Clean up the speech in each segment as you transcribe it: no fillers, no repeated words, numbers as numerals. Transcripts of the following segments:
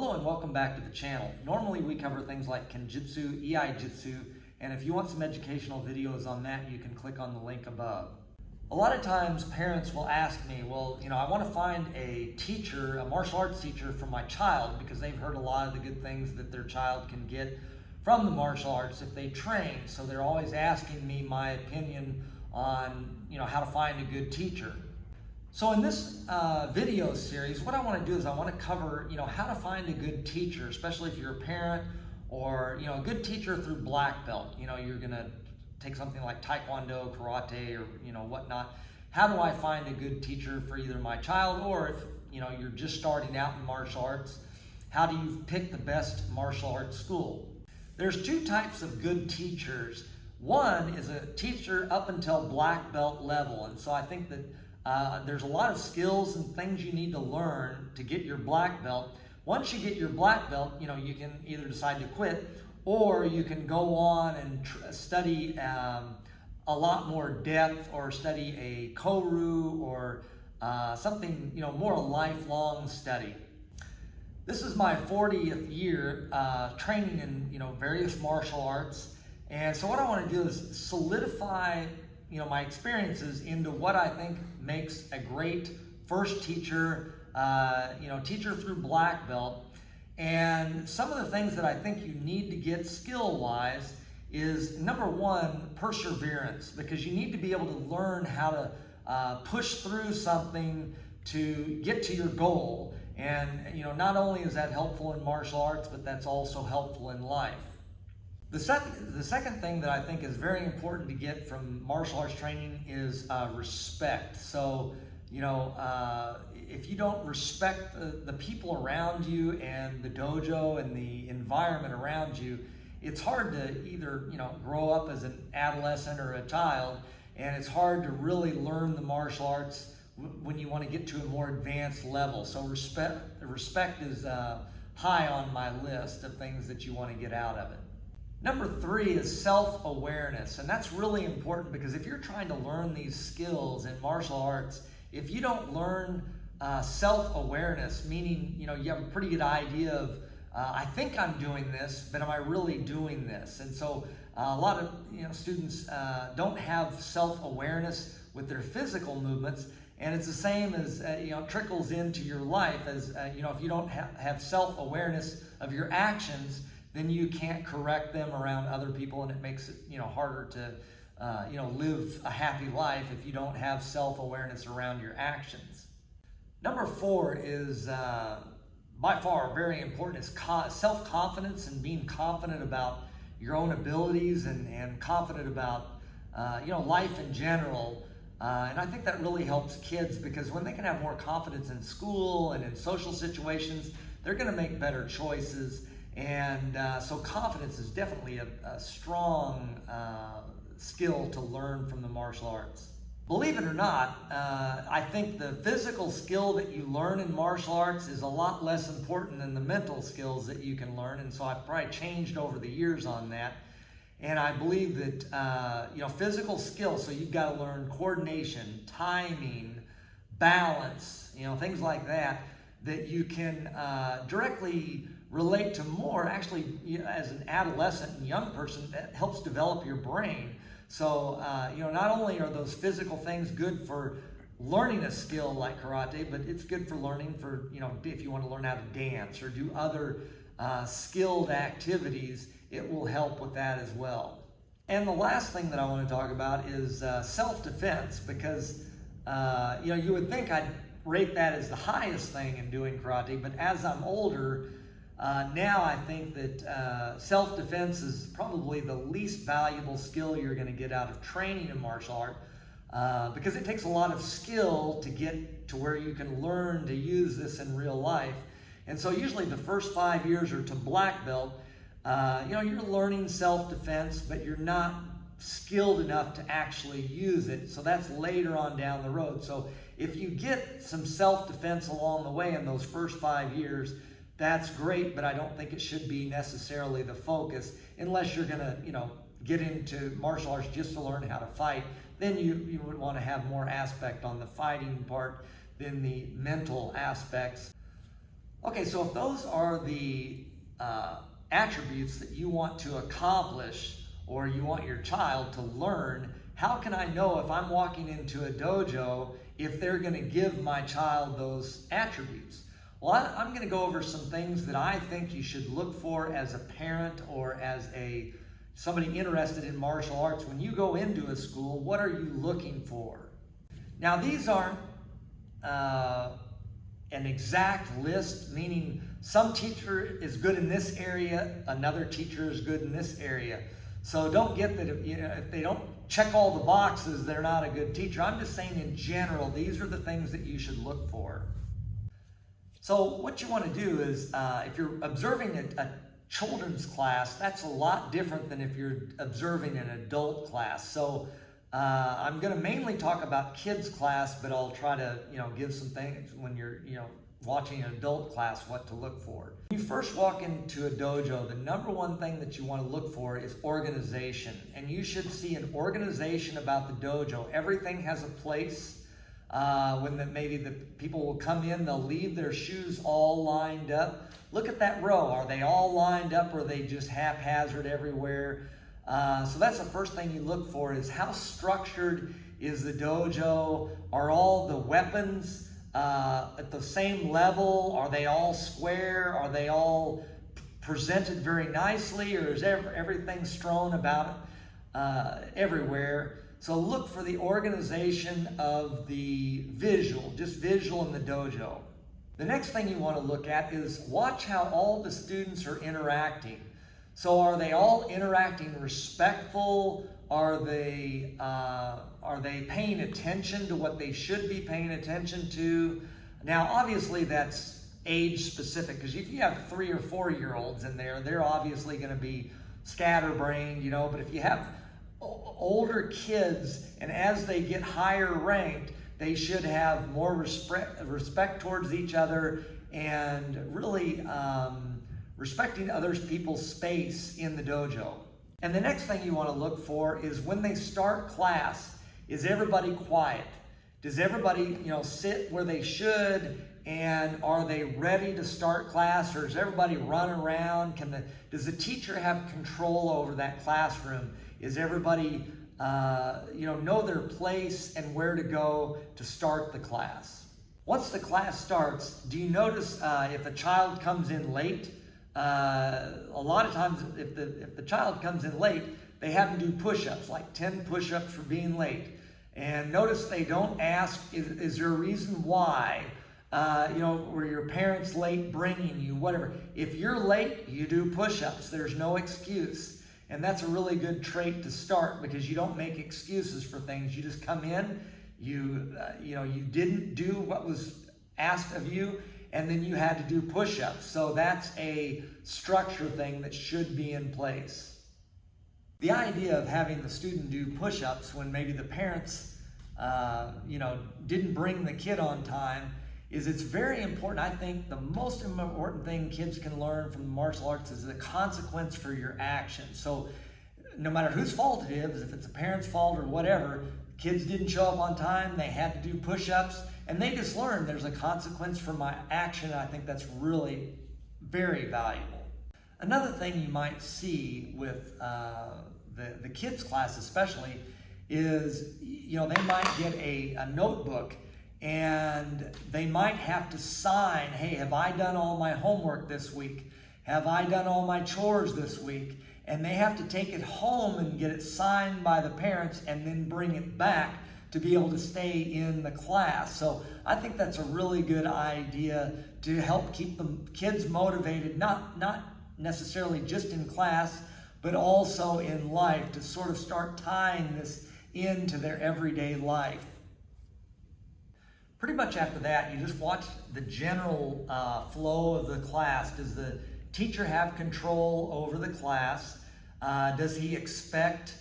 Hello and welcome back to the channel. Normally we cover things like Kenjutsu, Iaijutsu, and if you want some educational videos on that, you can click on the link above. A lot of times parents will ask me, well, I want to find a teacher, a martial arts teacher for my child because they've heard a lot of the good things that their child can get from the martial arts if they train. So they're always asking me my opinion on, how to find a good teacher. So in this video series, what I want to do is I want to cover, how to find a good teacher, especially if you're a parent or, a good teacher through black belt. You're going to take something like taekwondo, karate, or, whatnot. How do I find a good teacher for either my child or if, you're just starting out in martial arts, how do you pick the best martial arts school? There's two types of good teachers. One is a teacher up until black belt level. And so I think that there's a lot of skills and things you need to learn to get your black belt. Once you get your black belt, you can either decide to quit or you can go on and study a lot more depth or study a Koryu or something, more a lifelong study. This is my 40th year training in, various martial arts. And so what I want to do is solidify my experiences into what I think makes a great first teacher, teacher through black belt. And some of the things that I think you need to get skill-wise is, number one, perseverance, because you need to be able to learn how to push through something to get to your goal. And, not only is that helpful in martial arts, but that's also helpful in life. The second thing that I think is very important to get from martial arts training is respect. So, if you don't respect the people around you and the dojo and the environment around you, it's hard to either, grow up as an adolescent or a child, and it's hard to really learn the martial arts when you want to get to a more advanced level. So respect is high on my list of things that you want to get out of it. Number three is self-awareness, and that's really important because if you're trying to learn these skills in martial arts, if you don't learn self-awareness, meaning you have a pretty good idea of I think I'm doing this, but am I really doing this? And so a lot of students don't have self-awareness with their physical movements, and it's the same as trickles into your life as if you don't have self-awareness of your actions, then you can't correct them around other people, and it makes it harder to live a happy life if you don't have self-awareness around your actions. Number four is by far very important, is self-confidence and being confident about your own abilities and confident about life in general. And I think that really helps kids because when they can have more confidence in school and in social situations, they're going to make better choices. And so confidence is definitely a strong skill to learn from the martial arts. Believe it or not, I think the physical skill that you learn in martial arts is a lot less important than the mental skills that you can learn. And so I've probably changed over the years on that. And I believe that, physical skills, so you've got to learn coordination, timing, balance, things like that, that you can directly relate to more. Actually, as an adolescent and young person, that helps develop your brain. So, not only are those physical things good for learning a skill like karate, but it's good for learning for, if you want to learn how to dance or do other skilled activities, it will help with that as well. And the last thing that I want to talk about is self-defense, because, you would think I'd rate that as the highest thing in doing karate, but as I'm older, now I think that self-defense is probably the least valuable skill you're going to get out of training in martial art because it takes a lot of skill to get to where you can learn to use this in real life. And so usually the first 5 years are to black belt. You're learning self-defense, but you're not skilled enough to actually use it. So that's later on down the road. So if you get some self-defense along the way in those first 5 years, that's great, but I don't think it should be necessarily the focus unless you're going to, get into martial arts just to learn how to fight. Then you would want to have more aspect on the fighting part than the mental aspects. Okay, so if those are the attributes that you want to accomplish or you want your child to learn, how can I know if I'm walking into a dojo if they're going to give my child those attributes? Well, I'm going to go over some things that I think you should look for as a parent or as somebody interested in martial arts. When you go into a school, what are you looking for? Now, these aren't an exact list, meaning some teacher is good in this area, another teacher is good in this area. So don't get that if they don't check all the boxes, they're not a good teacher. I'm just saying in general, these are the things that you should look for. So what you want to do is, if you're observing a children's class, that's a lot different than if you're observing an adult class. So I'm going to mainly talk about kids class, but I'll try to give some things when you're watching an adult class, what to look for. When you first walk into a dojo, the number one thing that you want to look for is organization. And you should see an organization about the dojo. Everything has a place. Maybe the people will come in, they'll leave their shoes all lined up. Look at that row. Are they all lined up or are they just haphazard everywhere? So that's the first thing you look for, is how structured is the dojo? Are all the weapons at the same level? Are they all square? Are they all presented very nicely, or is everything strewn about everywhere? So look for the organization of the visual, just visual in the dojo. The next thing you want to look at is watch how all the students are interacting. So are they all interacting respectful? Are they paying attention to what they should be paying attention to? Now, obviously, that's age specific, because if you have 3 or 4 year olds in there, they're obviously going to be scatterbrained, but if you have older kids, and as they get higher ranked, they should have more respect towards each other and really respecting other people's space in the dojo. And the next thing you want to look for is when they start class, is everybody quiet? Does everybody, sit where they should? And are they ready to start class, or does everybody run around? Does the teacher have control over that classroom? Is everybody, know their place and where to go to start the class? Once the class starts, do you notice if a child comes in late? A lot of times, if the child comes in late, they have to do push-ups, like 10 push-ups for being late. And notice they don't ask, is there a reason why? Were your parents late bringing you, whatever. If you're late, you do push-ups. There's no excuse. And that's a really good trait to start, because you don't make excuses for things. You just come in, you didn't do what was asked of you, and then you had to do push-ups. So that's a structure thing that should be in place. The idea of having the student do push-ups when maybe the parents, didn't bring the kid on time, it's very important. I think the most important thing kids can learn from martial arts is the consequence for your actions. So no matter whose fault it is, if it's a parent's fault or whatever, kids didn't show up on time, they had to do push-ups, and they just learned there's a consequence for my action. And I think that's really very valuable. Another thing you might see with the kids class especially is, they might get a notebook, and they might have to sign, hey, have I done all my homework this week? Have I done all my chores this week? And they have to take it home and get it signed by the parents and then bring it back to be able to stay in the class. So I think that's a really good idea to help keep the kids motivated, not necessarily just in class, but also in life, to sort of start tying this into their everyday life. Pretty much after that, you just watch the general flow of the class. Does the teacher have control over the class? Does he expect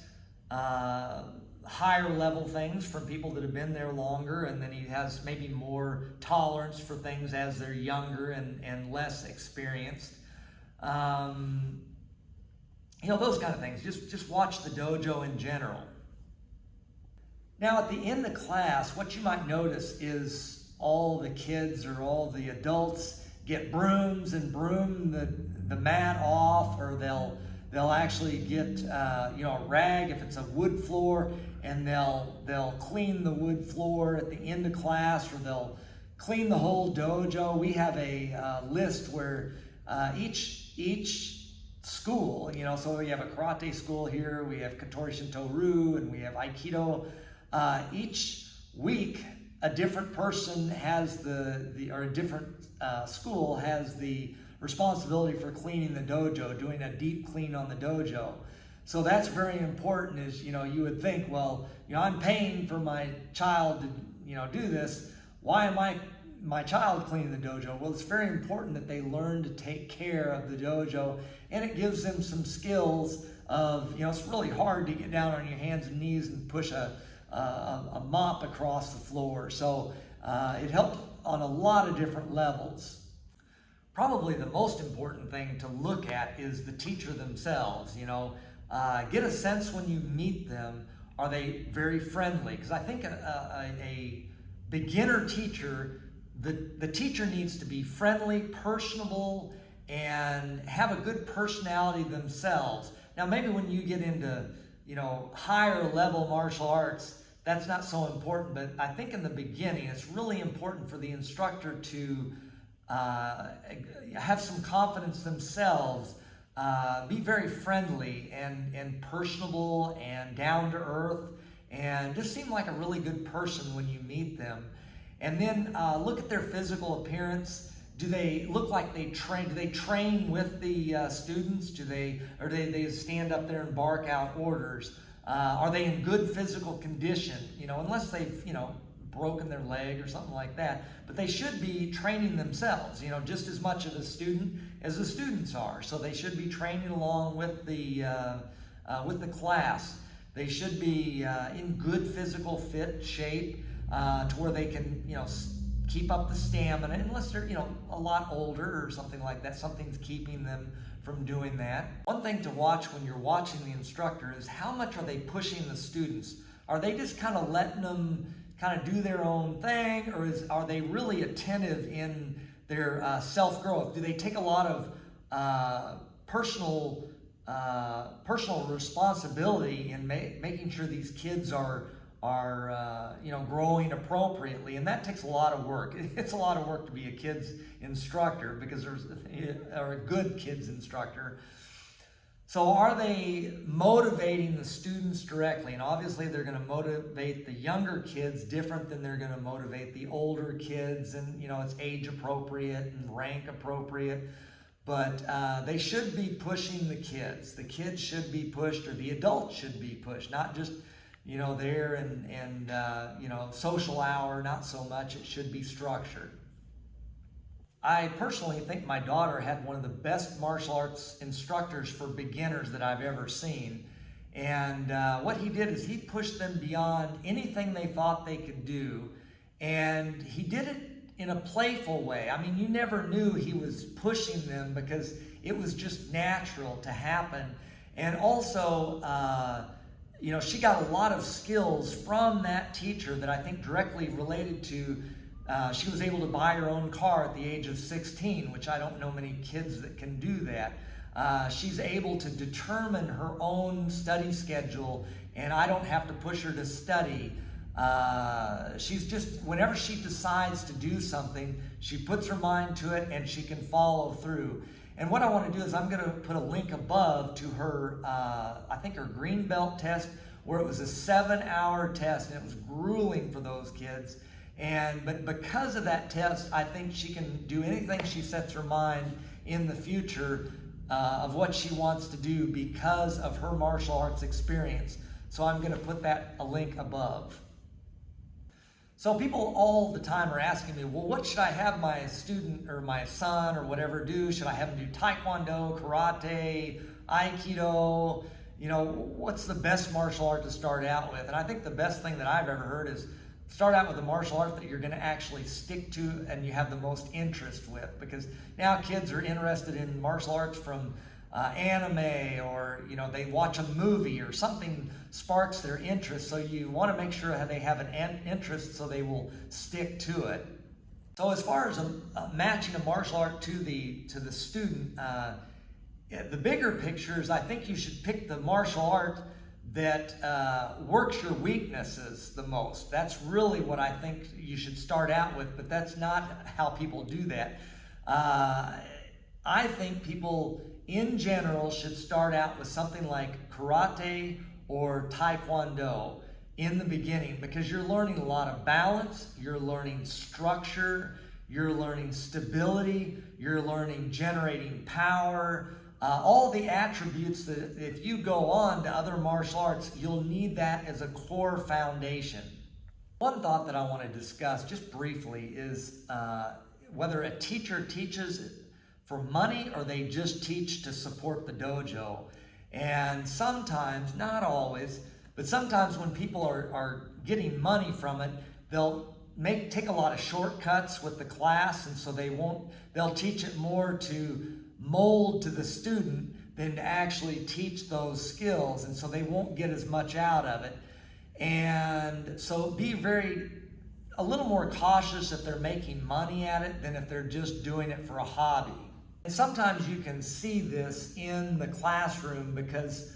higher level things from people that have been there longer, and then he has maybe more tolerance for things as they're younger and less experienced? Those kind of things. Just watch the dojo in general. Now, at the end of class, what you might notice is all the kids or all the adults get brooms and broom the mat off, or they'll actually get a rag if it's a wood floor, and they'll clean the wood floor at the end of class, or they'll clean the whole dojo. We have a list where each school, so we have a karate school here, we have Katori Shinto Ryu, and we have Aikido. Each week, a different person has or a different school has the responsibility for cleaning the dojo, doing a deep clean on the dojo. So that's very important. Is you would think, well, I'm paying for my child to do this. Why am my child cleaning the dojo? Well, it's very important that they learn to take care of the dojo, and it gives them some skills of it's really hard to get down on your hands and knees and push a mop across the floor. So it helped on a lot of different levels. Probably the most important thing to look at is the teacher themselves. Get a sense when you meet them, are they very friendly? Because I think a beginner teacher, the teacher needs to be friendly, personable, and have a good personality themselves. Now, maybe when you get into higher level martial arts, that's not so important, but I think in the beginning, it's really important for the instructor to have some confidence themselves, be very friendly and personable and down to earth, and just seem like a really good person when you meet them. And then look at their physical appearance. Do they look like they train? Do they train with the students? Do they stand up there and bark out orders? Are they in good physical condition? Unless they've broken their leg or something like that. But they should be training themselves. Just as much of a student as the students are. So they should be training along with the class. They should be in good physical fit shape to where they can keep up the stamina, unless they're a lot older or something like that. Something's keeping them from doing that. One thing to watch when you're watching the instructor is how much are they pushing the students? Are they just kind of letting them kind of do their own thing, or are they really attentive in their self-growth? Do they take a lot of personal responsibility in making sure these kids are growing appropriately? And that takes a lot of work. It's a lot of work to be a kids instructor, because or a good kids instructor. So are they motivating the students directly? And obviously they're going to motivate the younger kids different than they're going to motivate the older kids, and it's age appropriate and rank appropriate. But they should be pushing the kids. The kids should be pushed, or the adults should be pushed, not just there and social hour, not so much. It should be structured. I personally think my daughter had one of the best martial arts instructors for beginners that I've ever seen. And what he did is he pushed them beyond anything they thought they could do. And he did it in a playful way. I mean, you never knew he was pushing them, because it was just natural to happen. And also, she got a lot of skills from that teacher that I think directly related to, she was able to buy her own car at the age of 16, which I don't know many kids that can do that. She's able to determine her own study schedule, and I don't have to push her to study. She's just, whenever she decides to do something, she puts her mind to it and she can follow through. And what I want to do is I'm going to put a link above to her, I think her green belt test, where it was a 7-hour test, and it was grueling for those kids. But because of that test, I think she can do anything she sets her mind in the future of what she wants to do because of her martial arts experience. So I'm going to put a link above. So people all the time are asking me, well, what should I have my student or my son or whatever do? Should I have him do taekwondo, karate, aikido? What's the best martial art to start out with? And I think the best thing that I've ever heard is start out with a martial art that you're going to actually stick to and you have the most interest with. Because now kids are interested in martial arts from anime, or they watch a movie or something sparks their interest. So you want to make sure they have an interest so they will stick to it. So as far as matching a martial art to the student, the bigger picture is I think you should pick the martial art that works your weaknesses the most. That's really what I think you should start out with, but that's not how people do that. I think people in general should start out with something like karate or taekwondo in the beginning, because you're learning a lot of balance, you're learning structure, you're learning stability, you're learning generating power, all the attributes that if you go on to other martial arts, you'll need that as a core foundation. One thought that I want to discuss just briefly is whether a teacher teaches for money or they just teach to support the dojo. And sometimes, not always, but sometimes when people are getting money from it, they'll take a lot of shortcuts with the class, and so they'll teach it more to mold to the student than to actually teach those skills, and so they won't get as much out of it. And so be a little more cautious if they're making money at it than if they're just doing it for a hobby. And sometimes you can see this in the classroom, because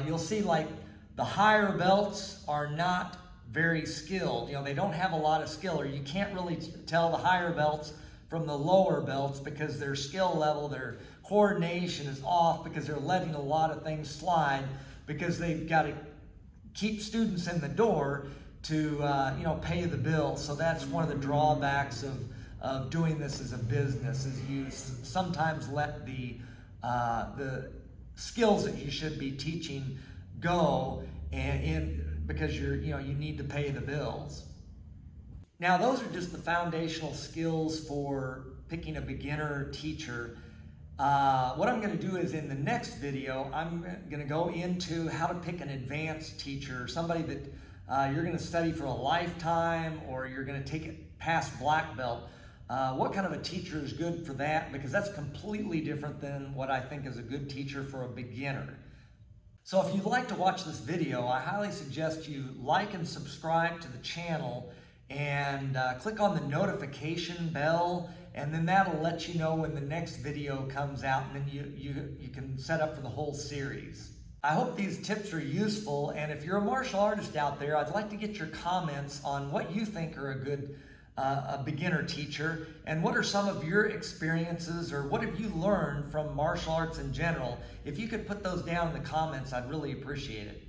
you'll see like the higher belts are not very skilled. They don't have a lot of skill, or you can't really tell the higher belts from the lower belts because their skill level, their coordination is off, because they're letting a lot of things slide, because they've got to keep students in the door to pay the bills. So that's one of the drawbacks of doing this as a business, is you sometimes let the skills that you should be teaching go, because you need to pay the bills. Now, those are just the foundational skills for picking a beginner teacher. What I'm going to do is in the next video, I'm going to go into how to pick an advanced teacher, somebody that you're going to study for a lifetime, or you're going to take it past black belt. What kind of a teacher is good for that? Because that's completely different than what I think is a good teacher for a beginner. So if you'd like to watch this video, I highly suggest you like and subscribe to the channel, and click on the notification bell, and then that'll let you know when the next video comes out, and then you can set up for the whole series. I hope these tips are useful, and if you're a martial artist out there, I'd like to get your comments on what you think are a good a beginner teacher, and what are some of your experiences, or what have you learned from martial arts in general? If you could put those down in the comments, I'd really appreciate it.